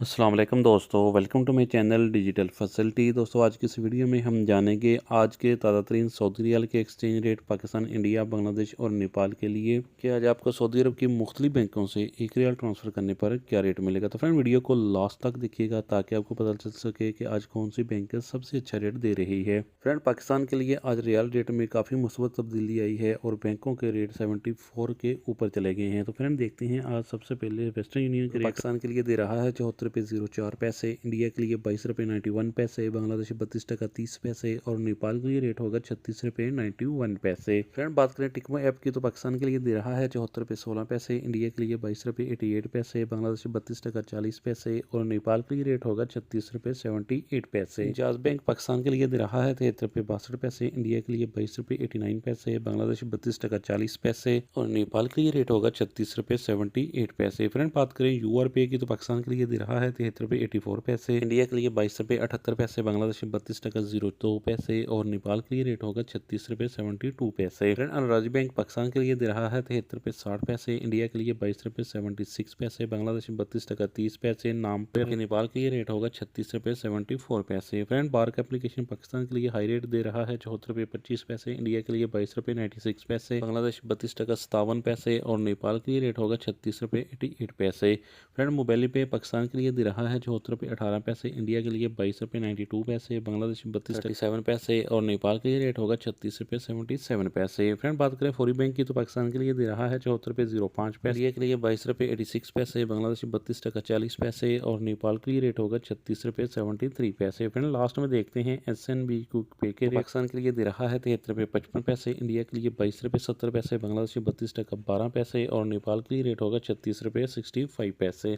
अस्सलाम वालेकुम दोस्तों, welcome to my channel digital facility. दोस्तों, आज की इस वीडियो में हम जानेंगे आज के ताज़ा तरीन सऊदी रियाल के exchange rate Pakistan, India, Bangladesh और नेपाल के लिए कि आज आपको सऊदी अरब की मुख्तलिफ बैंकों से एक रियाल ट्रांसफ़र करने पर क्या रेट मिलेगा। तो फ्रेंड, वीडियो को लास्ट तक देखिएगा ताकि आपको पता चल सके कि आज कौन सी बैंक सबसे अच्छा रेट दे रही है। फ्रेंड, पाकिस्तान के लिए आज रियाल रेट में काफ़ी मुस्बत तब्दीली आई है और बैंकों के रेट 74 के ऊपर चले गए हैं। तो फ्रेंड, देखते हैं आज सबसे पहले वेस्टर्न यूनियन के रेट पाकिस्तान के लिए दे रहा है 74 रुपये 04 पैसे, इंडिया के लिए 22 रुपये 91 पैसे, बांग्लादेश 32 टका 30 पैसे और नेपाल के लिए रेट होगा 36 रुपये 91 पैसे। फ्रेंड, बात करें टिकमो ऐप की तो पाकिस्तान के लिए दे रहा है 74 रुपये 16 पैसे, इंडिया के लिए 22 रुपये 88 पैसे, बांग्लादेश 32 टका 40 पैसे और नेपाल के लिए रेट होगा 36 रुपये 78 पैसे। इंजाज बैंक पाकिस्तान के लिए दे रहा है 73 रुपये 62 पैसे, इंडिया के लिए 22 रुपये 89 पैसे, बांग्लादेश 32 टका 40 पैसे और नेपाल के लिए रेट होगा 36 रुपये 78 पैसे। फ्रेंड, बात करें URP की तो पाकिस्तान के लिए दे रहा है 73 रुपये 84 पैसे, इंडिया के लिए 22 रुपये 78 पैसे, बांग्लादेश में 32 टका 02 पैसे और नेपाल के लिए रेट होगा 36 रुपये 72 पैसे। फ्रेंड, अनराजी बैंक पाकिस्तान के लिए दे रहा है 73 रुपये 60 पैसे, इंडिया के लिए 22 रुपये 76 पैसे, बांग्लादेश में 32 टका 30 पैसे, नाम पर नेपाल के लिए रेट होगा 36 रुपये 74 पैसे। फ्रेंड, बार्क एप्लीकेशन पाकिस्तान के लिए हाई रेट दे रहा है 74 रुपये 25 पैसे, इंडिया के लिए 22 रुपये 96 पैसे, बांग्लादेश 32 टका 57 पैसे और नेपाल के लिए रेट होगा 36 रुपये 88 पैसे। फ्रेंड, मोबाइल पे पाकिस्तान के लिए दे रहा है 74 रुपये 18 पैसे, इंडिया के लिए 22 रुपये 92 पैसे, बांग्लादेश में 32 टका 37 पैसे और नेपाल के लिए रेट होगा 36 रुपये 77 पैसे। फ्रेंड, बात करें फौरी बैंक की तो पाकिस्तान के लिए दे रहा है 74 रुपये 05 पैसे, इंडिया के लिए 22 रुपये 86 पैसे, बांग्लादेश में 32 टका 40 पैसे और नेपाल के लिए रेट होगा 36 रुपये 73 पैसे। फ्रेंड, लास्ट में देखते हैं SNB क्विक पे के पाकिस्तान के लिए दे रहा है 73 रुपये 55 पैसे, इंडिया के लिए 22 रुपये 70 पैसे, बांग्लादेश में 32 टका 12 पैसे और नेपाल के लिए रेट होगा 36 रुपये 65 पैसे।